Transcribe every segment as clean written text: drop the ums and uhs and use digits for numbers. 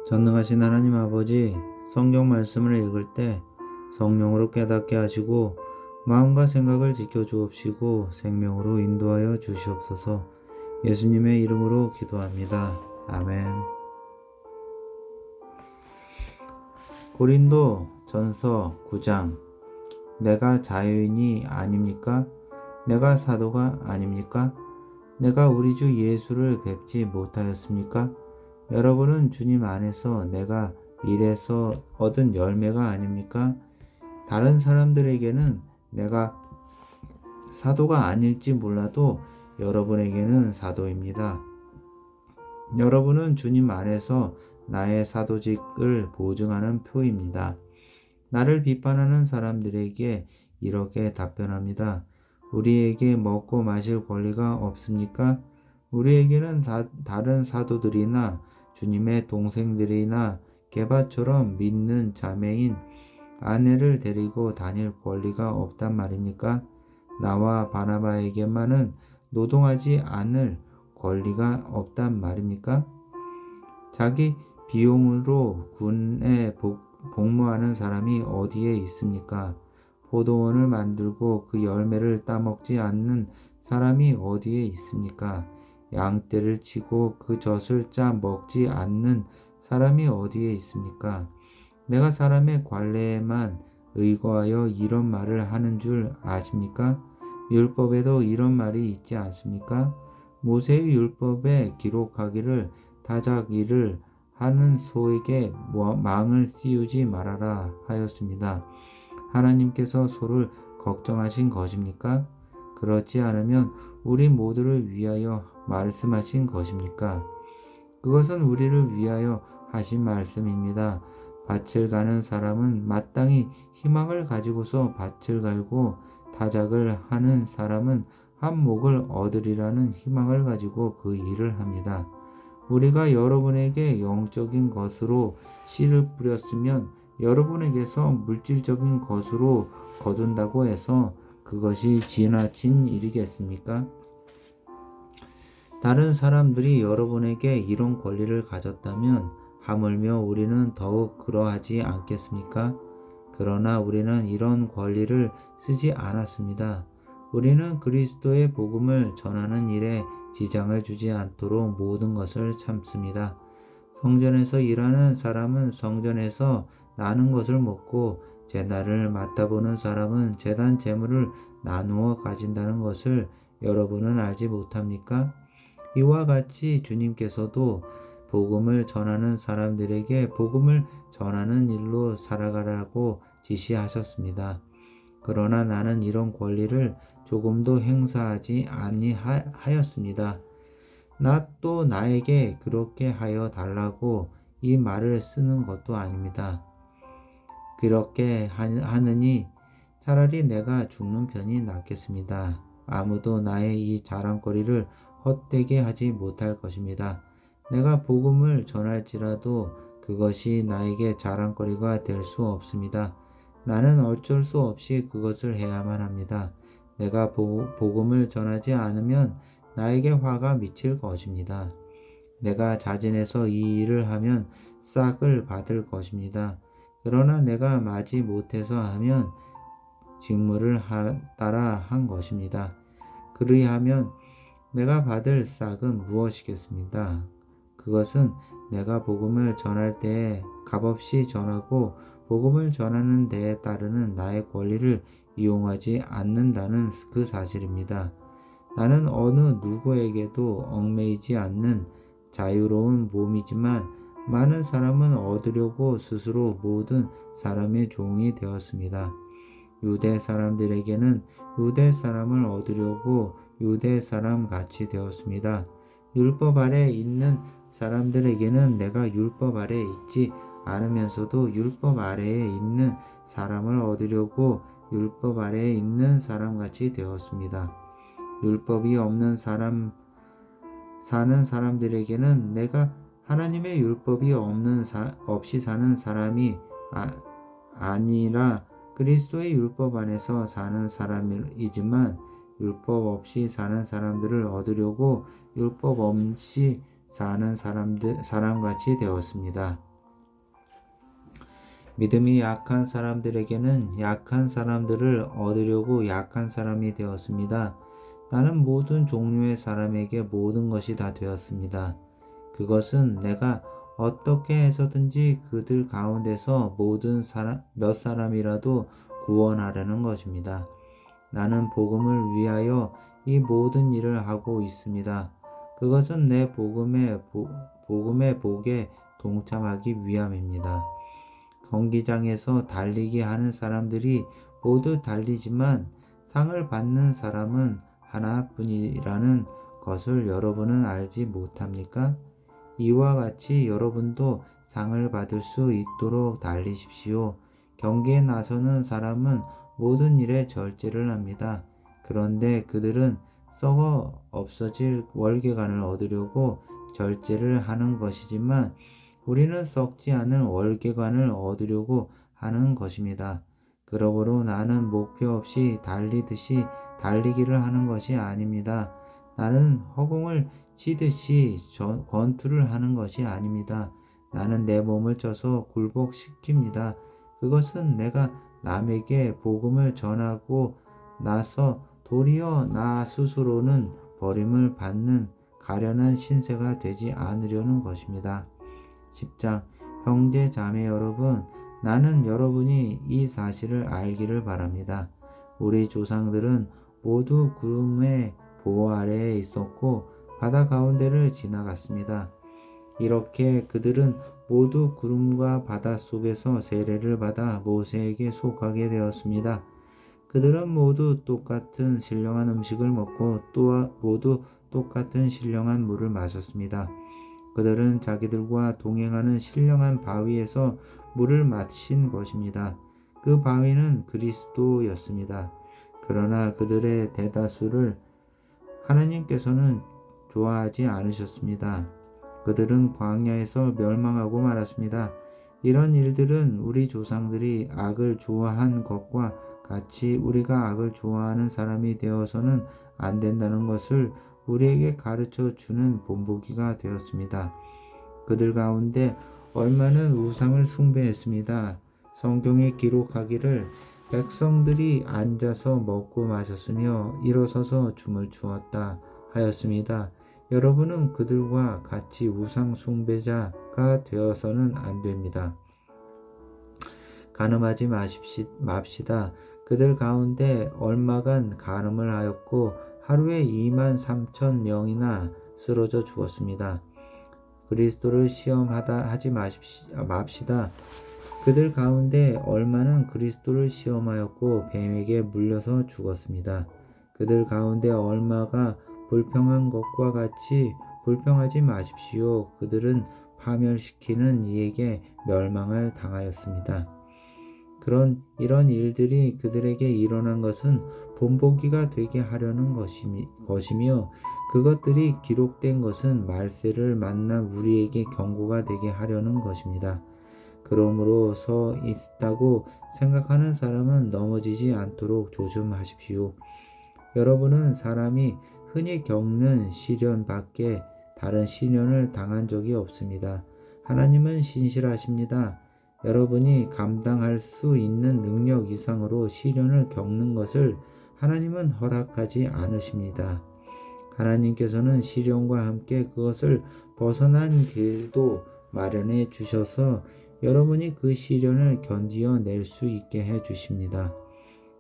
전능하신 하나님 아버지, 성경 말씀을 읽을 때 성령으로 깨닫게 하시고 마음과 생각을 지켜주옵시고 생명으로 인도하여 주시옵소서. 예수님의 이름으로 기도합니다. 아멘. 고린도 전서 9장. 내가 자유인이 아닙니까? 내가 사도가 아닙니까? 내가 우리 주 예수를 뵙지 못하였습니까? 여러분은 주님 안에서 내가 일해서 얻은 열매가 아닙니까? 다른 사람들에게는 내가 사도가 아닐지 몰라도 여러분에게는 사도입니다. 여러분은 주님 안에서 나의 사도직을 보증하는 표입니다. 나를 비판하는 사람들에게 이렇게 답변합니다. 우리에게 먹고 마실 권리가 없습니까? 우리에게는 다른 사도들이나 주님의 동생들이나 게바처럼 믿는 자매인 아내를 데리고 다닐 권리가 없단 말입니까? 나와 바나바에게만은 노동하지 않을 권리가 없단 말입니까? 자기 비용으로 군에 복무하는 사람이 어디에 있습니까? 포도원을 만들고 그 열매를 따먹지 않는 사람이 어디에 있습니까? 양떼를 치고 그 젖을 짜 먹지 않는 사람이 어디에 있습니까? 내가 사람의 관례에만 의거하여 이런 말을 하는 줄 아십니까? 율법에도 이런 말이 있지 않습니까? 모세의 율법에 기록하기를 타작일을 하는 소에게 망을 씌우지 말아라 하였습니다. 하나님께서 소를 걱정하신 것입니까? 그렇지 않으면 우리 모두를 위하여 말씀하신 것입니까? 그것은 우리를 위하여 하신 말씀입니다. 밭을 가는 사람은 마땅히 희망을 가지고서 밭을 갈고 타작을 하는 사람은 한 목을 얻으리라는 희망을 가지고 그 일을 합니다. 우리가 여러분에게 영적인 것으로 씨를 뿌렸으면 여러분에게서 물질적인 것으로 거둔다고 해서 그것이 지나친 일이겠습니까? 다른 사람들이 여러분에게 이런 권리를 가졌다면 하물며 우리는 더욱 그러하지 않겠습니까? 그러나 우리는 이런 권리를 쓰지 않았습니다. 우리는 그리스도의 복음을 전하는 일에 지장을 주지 않도록 모든 것을 참습니다. 성전에서 일하는 사람은 성전에서 나는 것을 먹고 제단을 맡아보는 사람은 제단 제물을 나누어 가진다는 것을 여러분은 알지 못합니까? 이와 같이 주님께서도 복음을 전하는 사람들에게 복음을 전하는 일로 살아가라고 지시하셨습니다. 그러나 나는 이런 권리를 조금도 행사하지 아니하였습니다. 나 또 나에게 그렇게 하여 달라고 이 말을 쓰는 것도 아닙니다. 그렇게 하느니 차라리 내가 죽는 편이 낫겠습니다. 아무도 나의 이 자랑거리를 헛되게 하지 못할 것입니다. 내가 복음을 전할지라도 그것이 나에게 자랑거리가 될 수 없습니다. 나는 어쩔 수 없이 그것을 해야만 합니다. 내가 복음을 전하지 않으면 나에게 화가 미칠 것입니다. 내가 자진해서 이 일을 하면 싹을 받을 것입니다. 그러나 내가 마지 못해서 하면 직무를 따라 한 것입니다. 그리하면 내가 받을 싹은 무엇이겠습니까? 그것은 내가 복음을 전할 때에 값없이 전하고 복음을 전하는 데에 따르는 나의 권리를 이용하지 않는다는 그 사실입니다. 나는 어느 누구에게도 얽매이지 않는 자유로운 몸이지만 많은 사람은 얻으려고 스스로 모든 사람의 종이 되었습니다. 유대 사람들에게는 유대 사람을 얻으려고 유대 사람 같이 되었습니다. 율법 아래 있는 사람들에게는 내가 율법 아래 있지 않으면서도 율법 아래에 있는 사람을 얻으려고 율법 아래에 있는 사람 같이 되었습니다. 율법이 없는 사는 사람들에게는 내가 하나님의 율법이 없이 사는 사람이 아니라 그리스도의 율법 안에서 사는 사람이지만 율법 없이 사는 사람들을 얻으려고 율법 없이 사는 사람같이 되었습니다. 믿음이 약한 사람들에게는 약한 사람들을 얻으려고 약한 사람이 되었습니다. 나는 모든 종류의 사람에게 모든 것이 다 되었습니다. 그것은 내가 어떻게 해서든지 그들 가운데서 몇 사람이라도 구원하려는 것입니다. 나는 복음을 위하여 이 모든 일을 하고 있습니다. 그것은 내 복음의 복에 동참하기 위함입니다. 경기장에서 달리기 하는 사람들이 모두 달리지만 상을 받는 사람은 하나뿐이라는 것을 여러분은 알지 못합니까? 이와 같이 여러분도 상을 받을 수 있도록 달리십시오. 경기에 나서는 사람은 모든 일에 절제를 합니다. 그런데 그들은 썩어 없어질 월계관을 얻으려고 절제를 하는 것이지만 우리는 썩지 않은 월계관을 얻으려고 하는 것입니다. 그러므로 나는 목표 없이 달리듯이 달리기를 하는 것이 아닙니다. 나는 허공을 치듯이 권투를 하는 것이 아닙니다. 나는 내 몸을 쪄서 굴복시킵니다. 그것은 내가 남에게 복음을 전하고 나서 도리어 나 스스로는 버림을 받는 가련한 신세가 되지 않으려는 것입니다. 10장 형제 자매 여러분, 나는 여러분이 이 사실을 알기를 바랍니다. 우리 조상들은 모두 구름의 보호 아래에 있었고 바다 가운데를 지나갔습니다. 이렇게 그들은 모두 구름과 바다 속에서 세례를 받아 모세에게 속하게 되었습니다. 그들은 모두 똑같은 신령한 음식을 먹고 또 모두 똑같은 신령한 물을 마셨습니다. 그들은 자기들과 동행하는 신령한 바위에서 물을 마신 것입니다. 그 바위는 그리스도였습니다. 그러나 그들의 대다수를 하나님께서는 좋아하지 않으셨습니다. 그들은 광야에서 멸망하고 말았습니다. 이런 일들은 우리 조상들이 악을 좋아한 것과 같이 우리가 악을 좋아하는 사람이 되어서는 안 된다는 것을 우리에게 가르쳐 주는 본보기가 되었습니다. 그들 가운데 얼마는 우상을 숭배했습니다. 성경에 기록하기를 백성들이 앉아서 먹고 마셨으며 일어서서 춤을 추었다 하였습니다. 여러분은 그들과 같이 우상 숭배자가 되어서는 안 됩니다. 간음하지 맙시다. 그들 가운데 얼마간 간음을 하였고 하루에 2만 3천 명이나 쓰러져 죽었습니다. 그리스도를 시험하지 맙시다. 그들 가운데 얼마는 그리스도를 시험하였고 뱀에게 물려서 죽었습니다. 그들 가운데 얼마가 불평한 것과 같이 불평하지 마십시오. 그들은 파멸시키는 이에게 멸망을 당하였습니다. 이런 일들이 그들에게 일어난 것은 본보기가 되게 하려는 것이며 그것들이 기록된 것은 말세를 만난 우리에게 경고가 되게 하려는 것입니다. 그러므로 서 있다고 생각하는 사람은 넘어지지 않도록 조심하십시오. 여러분은 사람이 흔히 겪는 시련 밖에 다른 시련을 당한 적이 없습니다. 하나님은 신실하십니다. 여러분이 감당할 수 있는 능력 이상으로 시련을 겪는 것을 하나님은 허락하지 않으십니다. 하나님께서는 시련과 함께 그것을 벗어난 길도 마련해 주셔서 여러분이 그 시련을 견디어 낼 수 있게 해 주십니다.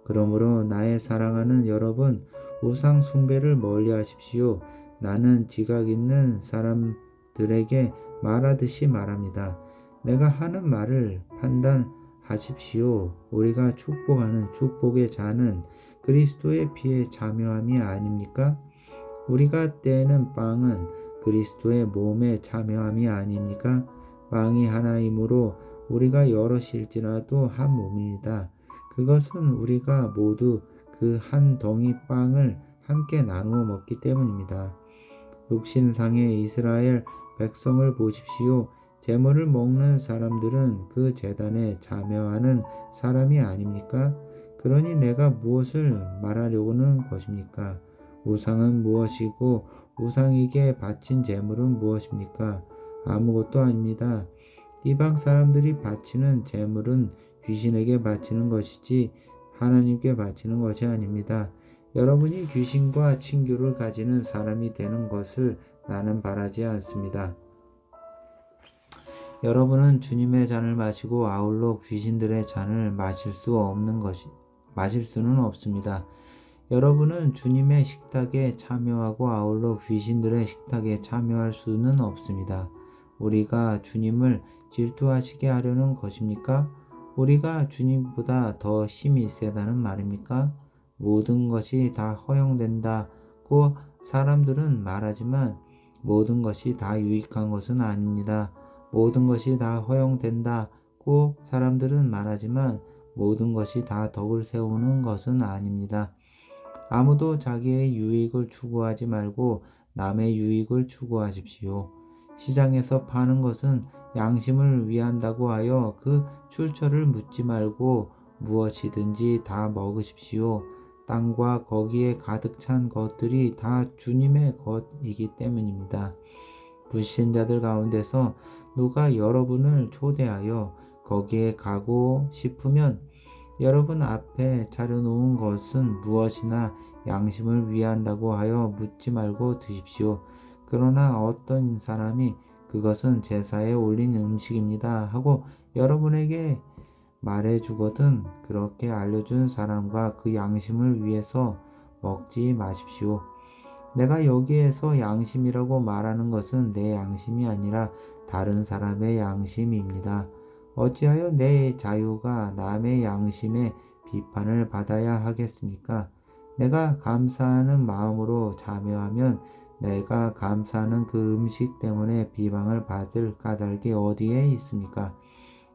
그러므로 나의 사랑하는 여러분, 우상 숭배를 멀리 하십시오. 나는 지각 있는 사람들에게 말하듯이 말합니다. 내가 하는 말을 판단하십시오. 우리가 축복하는 축복의 잔은 그리스도의 피에 참여함이 아닙니까? 우리가 떼는 빵은 그리스도의 몸에 참여함이 아닙니까? 빵이 하나이므로 우리가 여럿일지라도 한 몸입니다. 그것은 우리가 모두 그 한 덩이 빵을 함께 나누어 먹기 때문입니다. 육신상의 이스라엘 백성을 보십시오. 제물을 먹는 사람들은 그 제단에 참여하는 사람이 아닙니까? 그러니 내가 무엇을 말하려고는 것입니까? 우상은 무엇이고 우상에게 바친 제물은 무엇입니까? 아무것도 아닙니다. 이방 사람들이 바치는 제물은 귀신에게 바치는 것이지 하나님께 바치는 것이 아닙니다. 여러분이 귀신과 친교를 가지는 사람이 되는 것을 나는 바라지 않습니다. 여러분은 주님의 잔을 마시고 아울러 귀신들의 잔을 마실 수는 없습니다. 여러분은 주님의 식탁에 참여하고 아울러 귀신들의 식탁에 참여할 수는 없습니다. 우리가 주님을 질투하시게 하려는 것입니까? 우리가 주님보다 더 힘이 세다는 말입니까? 모든 것이 다 허용된다고 사람들은 말하지만 모든 것이 다 유익한 것은 아닙니다. 모든 것이 다 허용된다고 사람들은 말하지만 모든 것이 다 덕을 세우는 것은 아닙니다. 아무도 자기의 유익을 추구하지 말고 남의 유익을 추구하십시오. 시장에서 파는 것은 양심을 위한다고 하여 그 출처를 묻지 말고 무엇이든지 다 먹으십시오. 땅과 거기에 가득 찬 것들이 다 주님의 것이기 때문입니다. 불신자들 가운데서 누가 여러분을 초대하여 거기에 가고 싶으면 여러분 앞에 차려놓은 것은 무엇이나 양심을 위한다고 하여 묻지 말고 드십시오. 그러나 어떤 사람이 그것은 제사에 올린 음식입니다 하고 여러분에게 말해주거든 그렇게 알려준 사람과 그 양심을 위해서 먹지 마십시오. 내가 여기에서 양심이라고 말하는 것은 내 양심이 아니라 다른 사람의 양심입니다. 어찌하여 내 자유가 남의 양심의 비판을 받아야 하겠습니까? 내가 감사하는 마음으로 참여하면 내가 감사하는 그 음식 때문에 비방을 받을 까닭이 어디에 있습니까?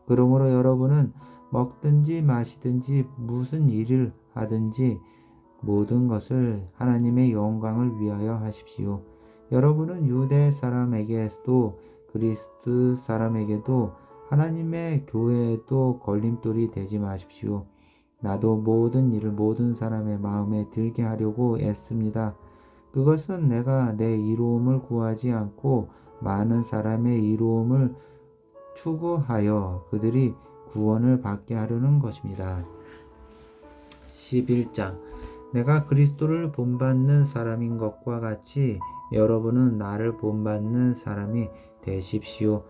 그러므로 여러분은 먹든지 마시든지 무슨 일을 하든지 모든 것을 하나님의 영광을 위하여 하십시오. 여러분은 유대 사람에게도 그리스도 사람에게도 하나님의 교회에도 걸림돌이 되지 마십시오. 나도 모든 일을 모든 사람의 마음에 들게 하려고 애씁니다. 그것은 내가 내 이로움을 구하지 않고 많은 사람의 이로움을 추구하여 그들이 구원을 받게 하려는 것입니다. 11장 내가 그리스도를 본받는 사람인 것과 같이 여러분은 나를 본받는 사람이 되십시오.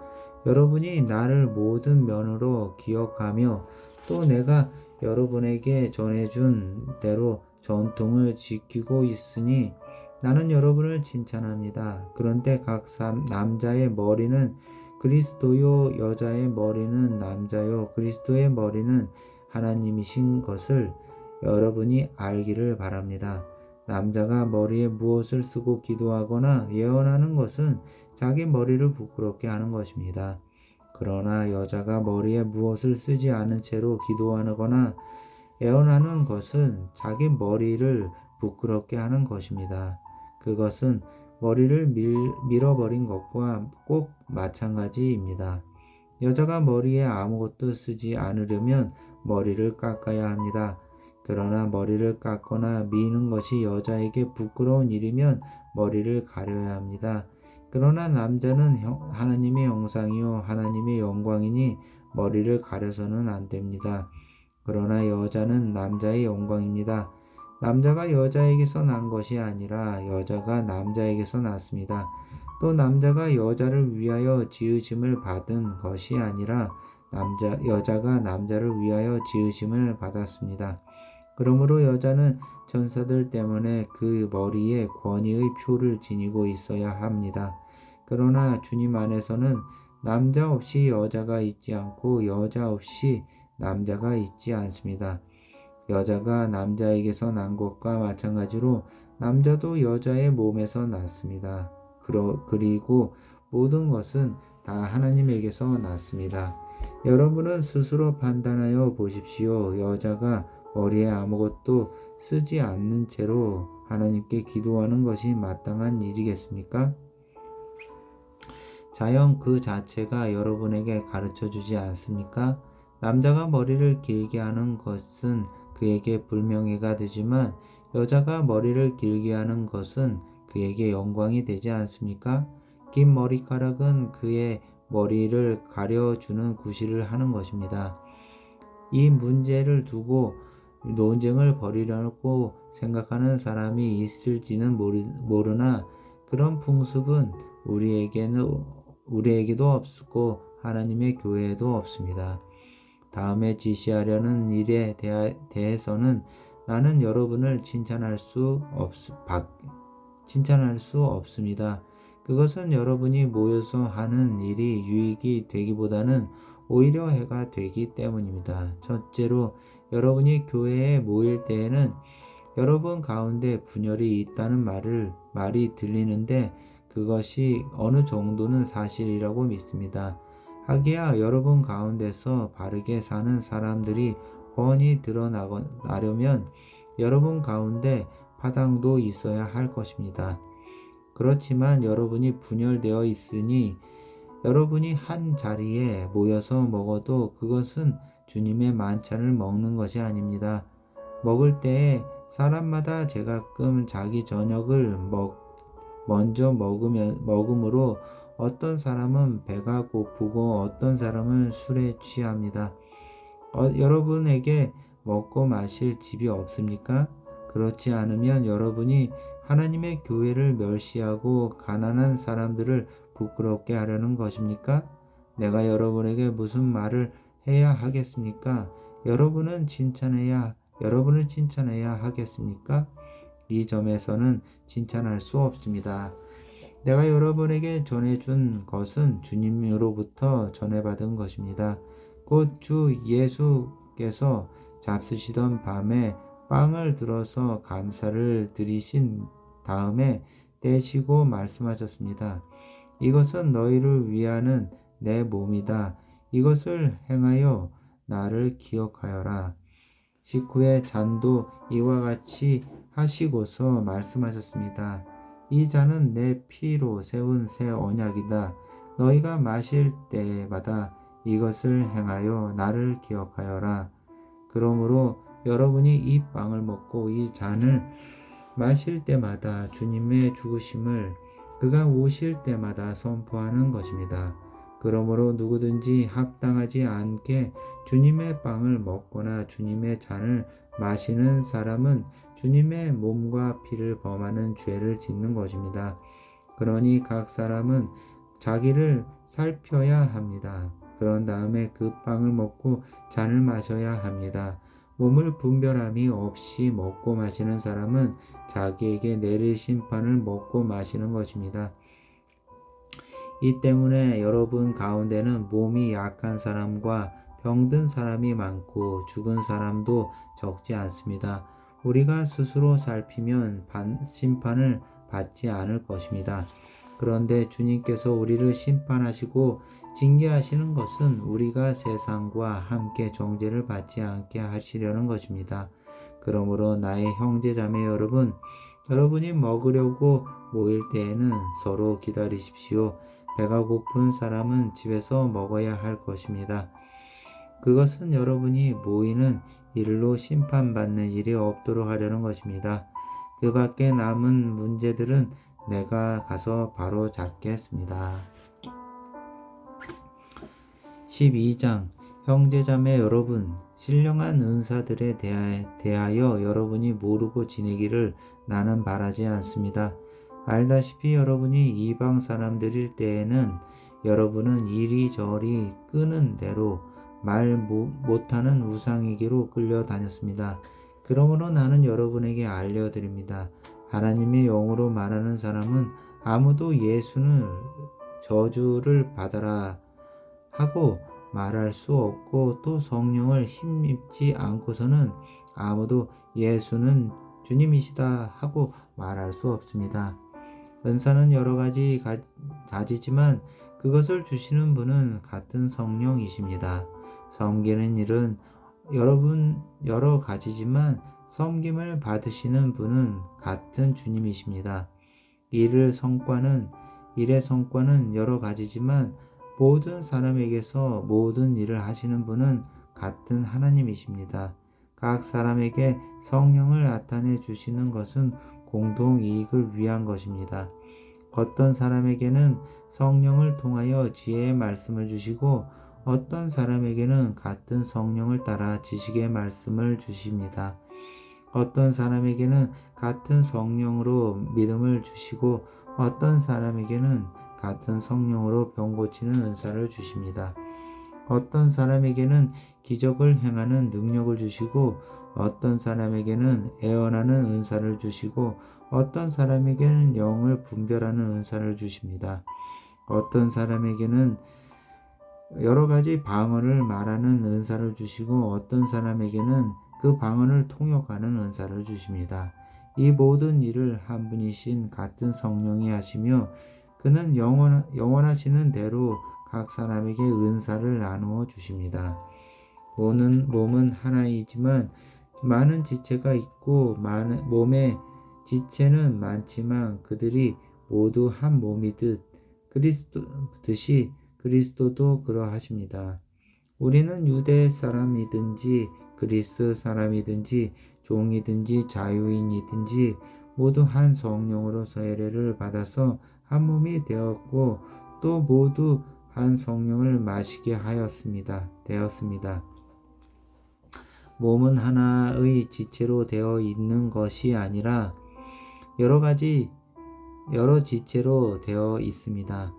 여러분이 나를 모든 면으로 기억하며 또 내가 여러분에게 전해준 대로 전통을 지키고 있으니 나는 여러분을 칭찬합니다. 그런데 각 남자의 머리는 그리스도요 여자의 머리는 남자요 그리스도의 머리는 하나님이신 것을 여러분이 알기를 바랍니다. 남자가 머리에 무엇을 쓰고 기도하거나 예언하는 것은 자기 머리를 부끄럽게 하는 것입니다. 그러나 여자가 머리에 무엇을 쓰지 않은 채로 기도하거나 예언하는 것은 자기 머리를 부끄럽게 하는 것입니다. 그것은 머리를 밀어버린 것과 꼭 마찬가지입니다. 여자가 머리에 아무것도 쓰지 않으려면 머리를 깎아야 합니다. 그러나 머리를 깎거나 미는 것이 여자에게 부끄러운 일이면 머리를 가려야 합니다. 그러나 남자는 하나님의 형상이요 하나님의 영광이니 머리를 가려서는 안 됩니다. 그러나 여자는 남자의 영광입니다. 남자가 여자에게서 난 것이 아니라 여자가 남자에게서 났습니다. 또 남자가 여자를 위하여 지으심을 받은 것이 아니라 여자가 남자를 위하여 지으심을 받았습니다. 그러므로 여자는 천사들 때문에 그 머리에 권위의 표를 지니고 있어야 합니다. 그러나 주님 안에서는 남자 없이 여자가 있지 않고 여자 없이 남자가 있지 않습니다. 여자가 남자에게서 난 것과 마찬가지로 남자도 여자의 몸에서 났습니다. 그리고 모든 것은 다 하나님에게서 났습니다. 여러분은 스스로 판단하여 보십시오. 여자가 머리에 아무것도 쓰지 않는 채로 하나님께 기도하는 것이 마땅한 일이겠습니까? 자연 그 자체가 여러분에게 가르쳐 주지 않습니까? 남자가 머리를 길게 하는 것은 그에게 불명예가 되지만 여자가 머리를 길게 하는 것은 그에게 영광이 되지 않습니까? 긴 머리카락은 그의 머리를 가려주는 구실을 하는 것입니다. 이 문제를 두고 논쟁을 벌이려고 생각하는 사람이 있을지는 모르나 그런 풍습은 우리에게도 없고 하나님의 교회에도 없습니다. 다음에 지시하려는 일에 대해서는 나는 여러분을 칭찬할 수 없습니다. 그것은 여러분이 모여서 하는 일이 유익이 되기보다는 오히려 해가 되기 때문입니다. 첫째로, 여러분이 교회에 모일 때에는 여러분 가운데 분열이 있다는 말이 들리는데 그것이 어느 정도는 사실이라고 믿습니다. 하기야 여러분 가운데서 바르게 사는 사람들이 훤히 드러나려면 여러분 가운데 파당도 있어야 할 것입니다. 그렇지만 여러분이 분열되어 있으니 여러분이 한 자리에 모여서 먹어도 그것은 주님의 만찬을 먹는 것이 아닙니다. 먹을 때에 사람마다 제가끔 자기 저녁을 먼저 먹음으로 어떤 사람은 배가 고프고 어떤 사람은 술에 취합니다. 여러분에게 먹고 마실 집이 없습니까? 그렇지 않으면 여러분이 하나님의 교회를 멸시하고 가난한 사람들을 부끄럽게 하려는 것입니까? 내가 여러분에게 무슨 말을 해야 하겠습니까? 여러분을 칭찬해야 하겠습니까? 이 점에서는 칭찬할 수 없습니다. 내가 여러분에게 전해준 것은 주님으로부터 전해받은 것입니다. 곧 주 예수께서 잡수시던 밤에 빵을 들어서 감사를 드리신 다음에 떼시고 말씀하셨습니다. 이것은 너희를 위하는 내 몸이다. 이것을 행하여 나를 기억하여라. 식후에 잔도 이와 같이 하시고서 말씀하셨습니다. 이 잔은 내 피로 세운 새 언약이다. 너희가 마실 때마다 이것을 행하여 나를 기억하여라. 그러므로 여러분이 이 빵을 먹고 이 잔을 마실 때마다 주님의 죽으심을 그가 오실 때마다 선포하는 것입니다. 그러므로 누구든지 합당하지 않게 주님의 빵을 먹거나 주님의 잔을 마시는 사람은 주님의 몸과 피를 범하는 죄를 짓는 것입니다. 그러니 각 사람은 자기를 살펴야 합니다. 그런 다음에 그 빵을 먹고 잔을 마셔야 합니다. 몸을 분별함이 없이 먹고 마시는 사람은 자기에게 내릴 심판을 먹고 마시는 것입니다. 이 때문에 여러분 가운데는 몸이 약한 사람과 병든 사람이 많고 죽은 사람도 적지 않습니다. 우리가 스스로 살피면 심판을 받지 않을 것입니다. 그런데 주님께서 우리를 심판하시고 징계하시는 것은 우리가 세상과 함께 정죄를 받지 않게 하시려는 것입니다. 그러므로 나의 형제 자매 여러분, 여러분이 먹으려고 모일 때에는 서로 기다리십시오. 배가 고픈 사람은 집에서 먹어야 할 것입니다. 그것은 여러분이 모이는 일로 심판받는 일이 없도록 하려는 것입니다. 그 밖에 남은 문제들은 내가 가서 바로 잡겠습니다. 12장 형제자매 여러분, 신령한 은사들에 대하여 여러분이 모르고 지내기를 나는 바라지 않습니다. 알다시피 여러분이 이방 사람들일 때에는 여러분은 이리저리 끄는 대로 말 못하는 우상에게로 끌려다녔습니다. 그러므로 나는 여러분에게 알려드립니다. 하나님의 영으로 말하는 사람은 아무도 예수는 저주를 받아라 하고 말할 수 없고 또 성령을 힘입지 않고서는 아무도 예수는 주님이시다 하고 말할 수 없습니다. 은사는 여러 가지지만 그것을 주시는 분은 같은 성령이십니다. 섬기는 일은 여러 가지지만 섬김을 받으시는 분은 같은 주님이십니다. 일의 성과는 여러 가지지만 모든 사람에게서 모든 일을 하시는 분은 같은 하나님이십니다. 각 사람에게 성령을 나타내 주시는 것은 공동 이익을 위한 것입니다. 어떤 사람에게는 성령을 통하여 지혜의 말씀을 주시고 어떤 사람에게는 같은 성령을 따라 지식의 말씀을 주십니다. 어떤 사람에게는 같은 성령으로 믿음을 주시고 어떤 사람에게는 같은 성령으로 병 고치는 은사를 주십니다. 어떤 사람에게는 기적을 행하는 능력을 주시고 어떤 사람에게는 애언하는 은사를 주시고 어떤 사람에게는 영을 분별하는 은사를 주십니다. 어떤 사람에게는 여러 가지 방언을 말하는 은사를 주시고 어떤 사람에게는 그 방언을 통역하는 은사를 주십니다. 이 모든 일을 한 분이신 같은 성령이 하시며 그는 영원하시는 대로 각 사람에게 은사를 나누어 주십니다. 몸은 하나이지만 많은 지체가 있고 몸의 지체는 많지만 그들이 모두 한 몸이듯 그리스도도 그러하십니다. 우리는 유대 사람이든지 그리스 사람이든지 종이든지 자유인이든지 모두 한 성령으로 세례를 받아서 한 몸이 되었고 또 모두 한 성령을 마시게 되었습니다. 몸은 하나의 지체로 되어 있는 것이 아니라 여러 지체로 되어 있습니다.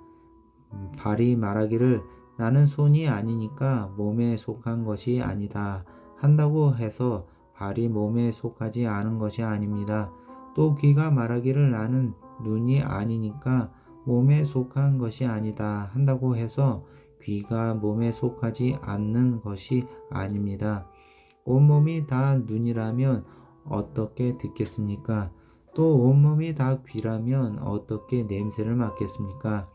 발이 말하기를 나는 손이 아니니까 몸에 속한 것이 아니다 한다고 해서 발이 몸에 속하지 않은 것이 아닙니다. 또 귀가 말하기를 나는 눈이 아니니까 몸에 속한 것이 아니다 한다고 해서 귀가 몸에 속하지 않는 것이 아닙니다. 온몸이 다 눈이라면 어떻게 듣겠습니까? 또 온몸이 다 귀라면 어떻게 냄새를 맡겠습니까?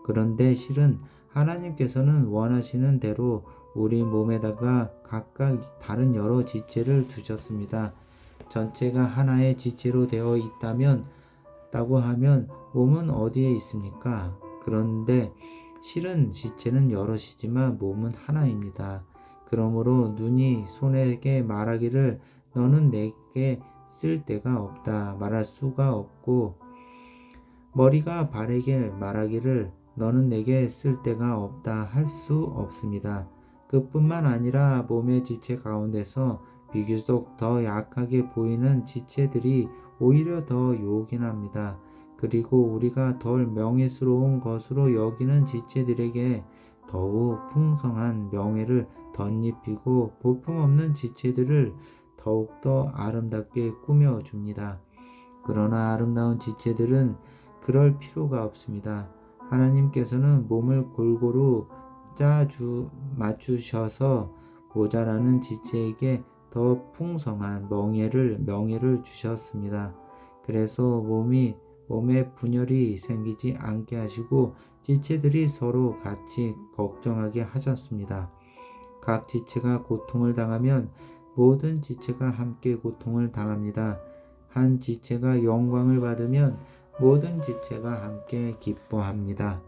그런데 실은 하나님께서는 원하시는 대로 우리 몸에다가 각각 다른 여러 지체를 두셨습니다. 전체가 하나의 지체로 되어 있다고 하면 몸은 어디에 있습니까? 그런데 실은 지체는 여럿이지만 몸은 하나입니다. 그러므로 눈이 손에게 말하기를 너는 내게 쓸 데가 없다 말할 수가 없고 머리가 발에게 말하기를 너는 내게 쓸 데가 없다 할 수 없습니다. 그뿐만 아니라 몸의 지체 가운데서 비교적 더 약하게 보이는 지체들이 오히려 더 요긴합니다. 그리고 우리가 덜 명예스러운 것으로 여기는 지체들에게 더욱 풍성한 명예를 덧입히고 볼품없는 지체들을 더욱더 아름답게 꾸며줍니다. 그러나 아름다운 지체들은 그럴 필요가 없습니다. 하나님께서는 몸을 골고루 맞추셔서 모자라는 지체에게 더 풍성한 명예를 주셨습니다. 그래서 몸에 분열이 생기지 않게 하시고 지체들이 서로 같이 걱정하게 하셨습니다. 각 지체가 고통을 당하면 모든 지체가 함께 고통을 당합니다. 한 지체가 영광을 받으면 모든 지체가 함께 기뻐합니다.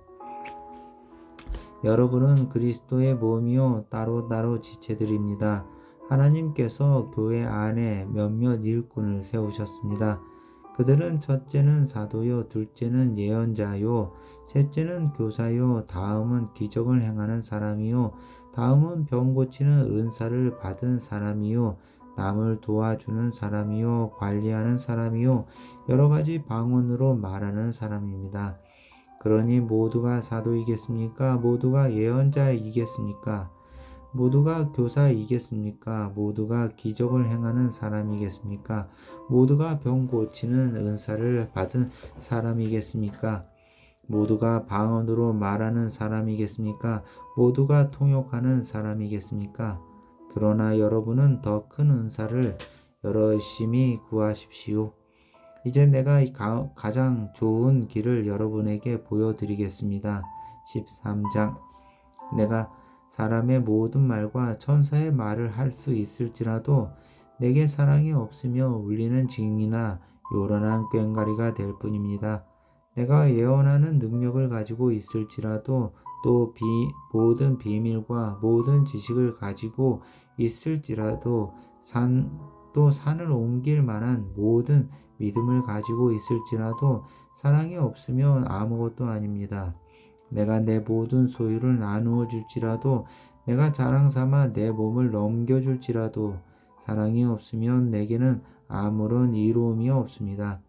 여러분은 그리스도의 몸이요 따로따로 지체들입니다. 하나님께서 교회 안에 몇몇 일꾼을 세우셨습니다. 그들은 첫째는 사도요, 둘째는 예언자요, 셋째는 교사요, 다음은 기적을 행하는 사람이요, 다음은 병 고치는 은사를 받은 사람이요, 남을 도와주는 사람이요, 관리하는 사람이요, 여러 가지 방언으로 말하는 사람입니다. 그러니 모두가 사도이겠습니까? 모두가 예언자이겠습니까? 모두가 교사이겠습니까? 모두가 기적을 행하는 사람이겠습니까? 모두가 병 고치는 은사를 받은 사람이겠습니까? 모두가 방언으로 말하는 사람이겠습니까? 모두가 통역하는 사람이겠습니까? 그러나 여러분은 더 큰 은사를 열심히 구하십시오. 이제 내가 가장 좋은 길을 여러분에게 보여드리겠습니다. 13장 내가 사람의 모든 말과 천사의 말을 할 수 있을지라도 내게 사랑이 없으며 울리는 징이나 요란한 꽹과리가 될 뿐입니다. 내가 예언하는 능력을 가지고 있을지라도 또 모든 비밀과 모든 지식을 가지고 있을지라도 산을 옮길 만한 모든 믿음을 가지고 있을지라도 사랑이 없으면 아무것도 아닙니다. 내가 내 모든 소유를 나누어 줄지라도 내가 자랑 삼아 내 몸을 넘겨줄지라도 사랑이 없으면 내게는 아무런 이로움이 없습니다.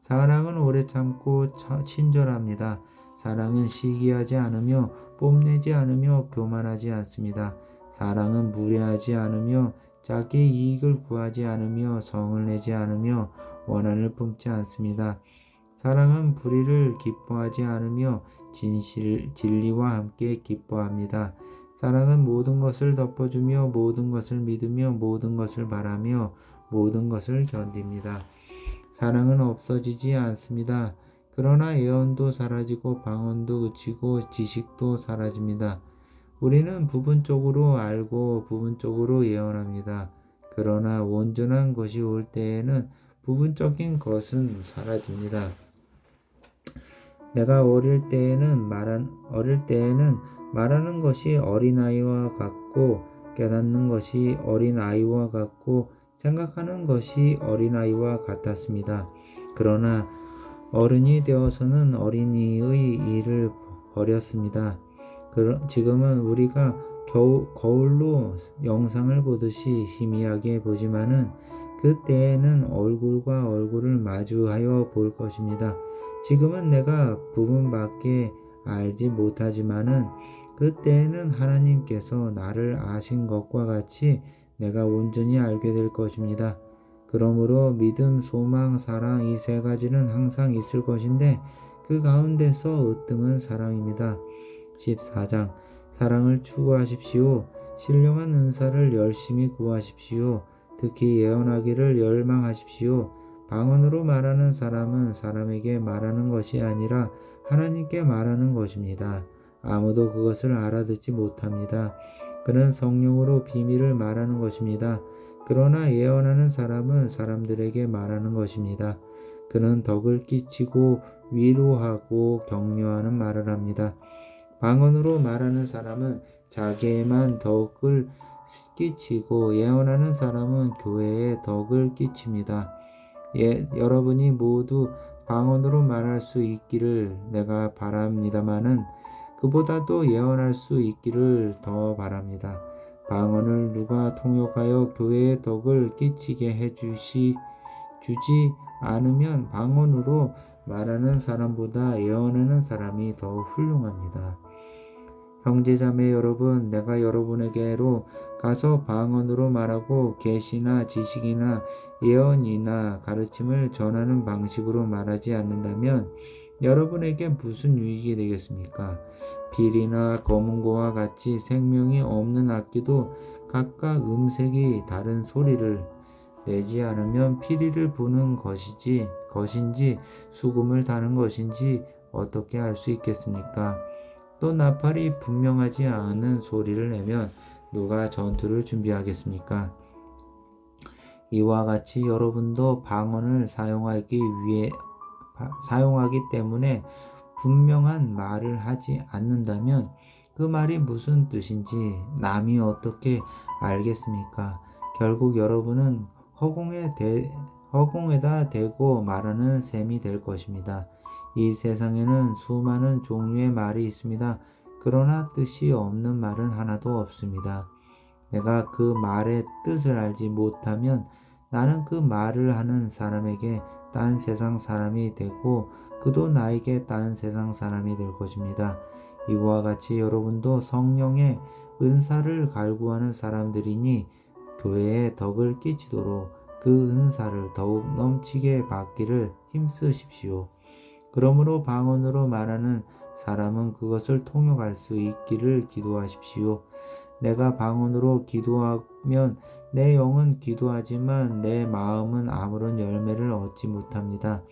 사랑은 오래 참고 친절합니다. 사랑은 시기하지 않으며 뽐내지 않으며 교만하지 않습니다. 사랑은 무례하지 않으며 자기의 이익을 구하지 않으며 성을 내지 않으며 원한을 품지 않습니다. 사랑은 불의를 기뻐하지 않으며 진리와 함께 기뻐합니다. 사랑은 모든 것을 덮어주며 모든 것을 믿으며 모든 것을 바라며 모든 것을 견딥니다. 사랑은 없어지지 않습니다. 그러나 예언도 사라지고 방언도 그치고 지식도 사라집니다. 우리는 부분적으로 알고 부분적으로 예언합니다. 그러나 온전한 것이 올 때에는 부분적인 것은 사라집니다. 내가 어릴 때에는 말하는 것이 어린아이와 같고 깨닫는 것이 어린아이와 같고 생각하는 것이 어린아이와 같았습니다. 그러나 어른이 되어서는 어린이의 일을 버렸습니다. 지금은 우리가 거울로 영상을 보듯이 희미하게 보지만은 그때에는 얼굴과 얼굴을 마주하여 볼 것입니다. 지금은 내가 부분밖에 알지 못하지만은 그때에는 하나님께서 나를 아신 것과 같이 내가 온전히 알게 될 것입니다. 그러므로 믿음, 소망, 사랑 이 세 가지는 항상 있을 것인데 그 가운데서 으뜸은 사랑입니다. 14장 사랑을 추구하십시오. 신령한 은사를 열심히 구하십시오. 특히 예언하기를 열망하십시오. 방언으로 말하는 사람은 사람에게 말하는 것이 아니라 하나님께 말하는 것입니다. 아무도 그것을 알아듣지 못합니다. 그는 성령으로 비밀을 말하는 것입니다. 그러나 예언하는 사람은 사람들에게 말하는 것입니다. 그는 덕을 끼치고 위로하고 격려하는 말을 합니다. 방언으로 말하는 사람은 자기에만 덕을 끼치고 예언하는 사람은 교회에 덕을 끼칩니다. 여러분이 모두 방언으로 말할 수 있기를 내가 바랍니다마는 그보다도 예언할 수 있기를 더 바랍니다. 방언을 누가 통역하여 교회에 덕을 끼치게 주지 않으면 방언으로 말하는 사람보다 예언하는 사람이 더 훌륭합니다. 형제자매 여러분, 내가 여러분에게로 가서 방언으로 말하고 계시나 지식이나 예언이나 가르침을 전하는 방식으로 말하지 않는다면 여러분에게 무슨 유익이 되겠습니까? 빌이나 검은고와 같이 생명이 없는 악기도 각각 음색이 다른 소리를 내지 않으면 피리를 부는 것인지 수금을 다는 것인지 어떻게 알 수 있겠습니까? 또 나팔이 분명하지 않은 소리를 내면 누가 전투를 준비하겠습니까? 이와 같이 여러분도 방언을 사용하기 때문에 분명한 말을 하지 않는다면 그 말이 무슨 뜻인지 남이 어떻게 알겠습니까? 결국 여러분은 허공에다 대고 말하는 셈이 될 것입니다. 이 세상에는 수많은 종류의 말이 있습니다. 그러나 뜻이 없는 말은 하나도 없습니다. 내가 그 말의 뜻을 알지 못하면 나는 그 말을 하는 사람에게 딴 세상 사람이 되고 그도 나에게 딴 세상 사람이 될 것입니다. 이와 같이 여러분도 성령의 은사를 갈구하는 사람들이니 교회에 덕을 끼치도록 그 은사를 더욱 넘치게 받기를 힘쓰십시오. 그러므로 방언으로 말하는 사람은 그것을 통역할 수 있기를 기도하십시오. 내가 방언으로 기도하면 내 영은 기도하지만 내 마음은 아무런 열매를 얻지 못합니다.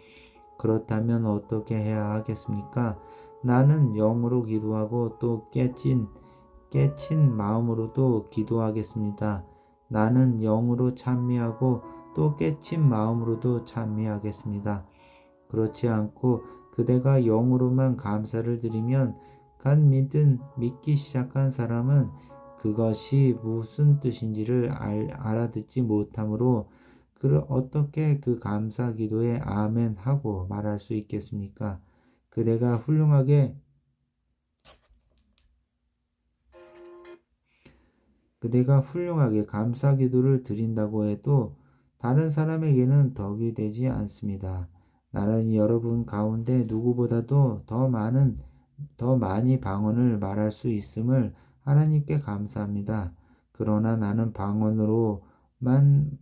그렇다면 어떻게 해야 하겠습니까? 나는 영으로 기도하고 또 깨친 마음으로도 기도하겠습니다. 나는 영으로 찬미하고 또 깨친 마음으로도 찬미하겠습니다. 그렇지 않고 그대가 영으로만 감사를 드리면 믿기 시작한 사람은 그것이 무슨 뜻인지를 알아듣지 못하므로 어떻게 그 감사 기도에 아멘 하고 말할 수 있겠습니까? 그대가 훌륭하게 감사 기도를 드린다고 해도 다른 사람에게는 덕이 되지 않습니다. 나는 여러분 가운데 누구보다도 더 많이 방언을 말할 수 있음을 하나님께 감사합니다. 그러나 나는 방언으로만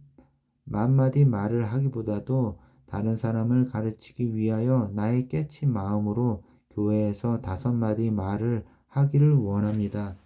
만 마디 말을 하기보다도 다른 사람을 가르치기 위하여 나의 깨친 마음으로 교회에서 5마디 말을 하기를 원합니다.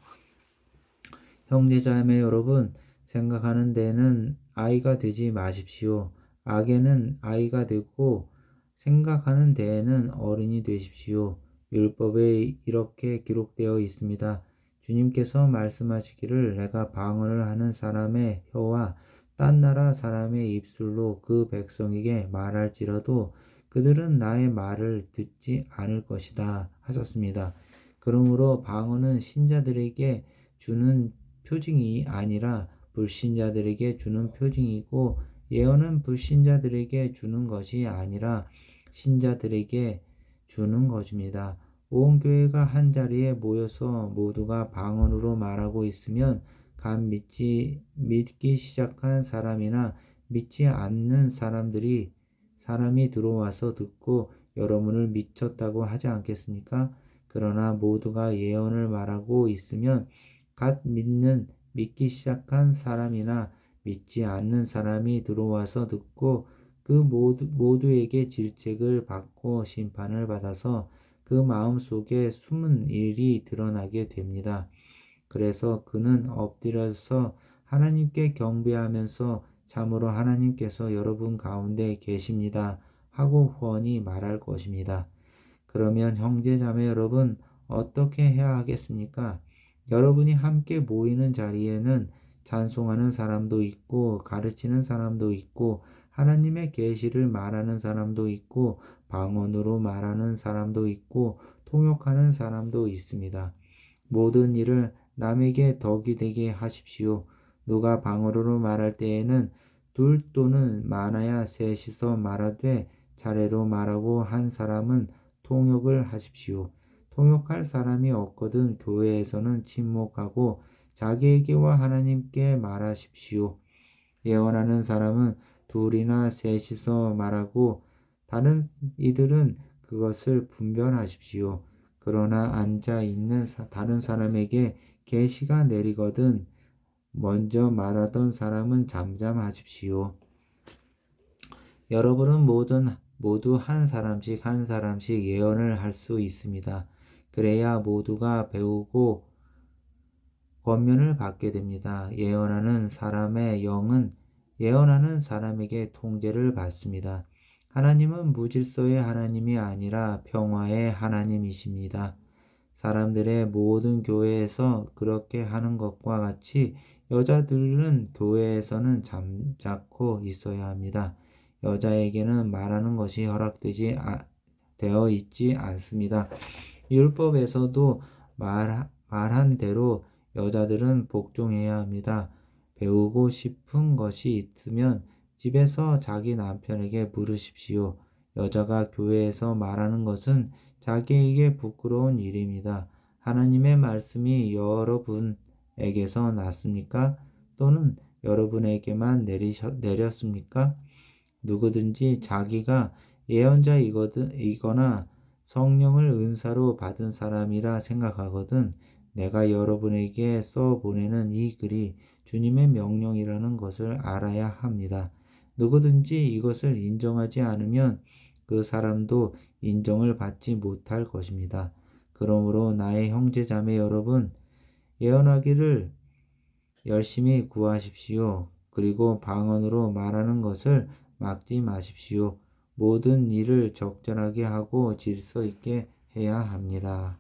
형제자매 여러분, 생각하는 데는 아이가 되지 마십시오. 악에는 아이가 되고 생각하는 데에는 어른이 되십시오. 율법에 이렇게 기록되어 있습니다. 주님께서 말씀하시기를 내가 방언을 하는 사람의 혀와 딴 나라 사람의 입술로 그 백성에게 말할지라도 그들은 나의 말을 듣지 않을 것이다 하셨습니다. 그러므로 방언은 신자들에게 주는 표징이 아니라 불신자들에게 주는 표징이고 예언은 불신자들에게 주는 것이 아니라 신자들에게 주는 것입니다. 온 교회가 한 자리에 모여서 모두가 방언으로 말하고 있으면 간 믿기 시작한 사람이나 믿지 않는 사람이 들어와서 듣고 여러분을 미쳤다고 하지 않겠습니까? 그러나 모두가 예언을 말하고 있으면 믿기 시작한 사람이나 믿지 않는 사람이 들어와서 듣고 그 모두에게 질책을 받고 심판을 받아서 그 마음 속에 숨은 일이 드러나게 됩니다. 그래서 그는 엎드려서 하나님께 경배하면서 참으로 하나님께서 여러분 가운데 계십니다 하고 후원히 말할 것입니다. 그러면 형제자매 여러분 어떻게 해야 하겠습니까? 여러분이 함께 모이는 자리에는 찬송하는 사람도 있고 가르치는 사람도 있고 하나님의 계시를 말하는 사람도 있고 방언으로 말하는 사람도 있고 통역하는 사람도 있습니다. 모든 일을 남에게 덕이 되게 하십시오. 누가 방언으로 말할 때에는 둘 또는 많아야 셋이서 말하되 차례로 말하고 한 사람은 통역을 하십시오. 통역할 사람이 없거든 교회에서는 침묵하고 자기에게와 하나님께 말하십시오. 예언하는 사람은 둘이나 셋이서 말하고 다른 이들은 그것을 분별하십시오. 그러나 앉아 있는 다른 사람에게 계시가 내리거든 먼저 말하던 사람은 잠잠하십시오. 여러분은 모두 한 사람씩 예언을 할 수 있습니다. 그래야 모두가 배우고 권면을 받게 됩니다. 예언하는 사람의 영은 예언하는 사람에게 통제를 받습니다. 하나님은 무질서의 하나님이 아니라 평화의 하나님이십니다. 사람들의 모든 교회에서 그렇게 하는 것과 같이 여자들은 교회에서는 잠자코 있어야 합니다. 여자에게는 말하는 것이 되어 있지 않습니다. 율법에서도 말한 대로 여자들은 복종해야 합니다. 배우고 싶은 것이 있으면 집에서 자기 남편에게 물으십시오. 여자가 교회에서 말하는 것은 자기에게 부끄러운 일입니다. 하나님의 말씀이 여러분에게서 났습니까? 또는 여러분에게만 내렸습니까? 누구든지 자기가 예언자이거나 성령을 은사로 받은 사람이라 생각하거든 내가 여러분에게 써보내는 이 글이 주님의 명령이라는 것을 알아야 합니다. 누구든지 이것을 인정하지 않으면 그 사람도 인정을 받지 못할 것입니다. 그러므로 나의 형제자매 여러분, 예언하기를 열심히 구하십시오. 그리고 방언으로 말하는 것을 막지 마십시오. 모든 일을 적절하게 하고 질서 있게 해야 합니다.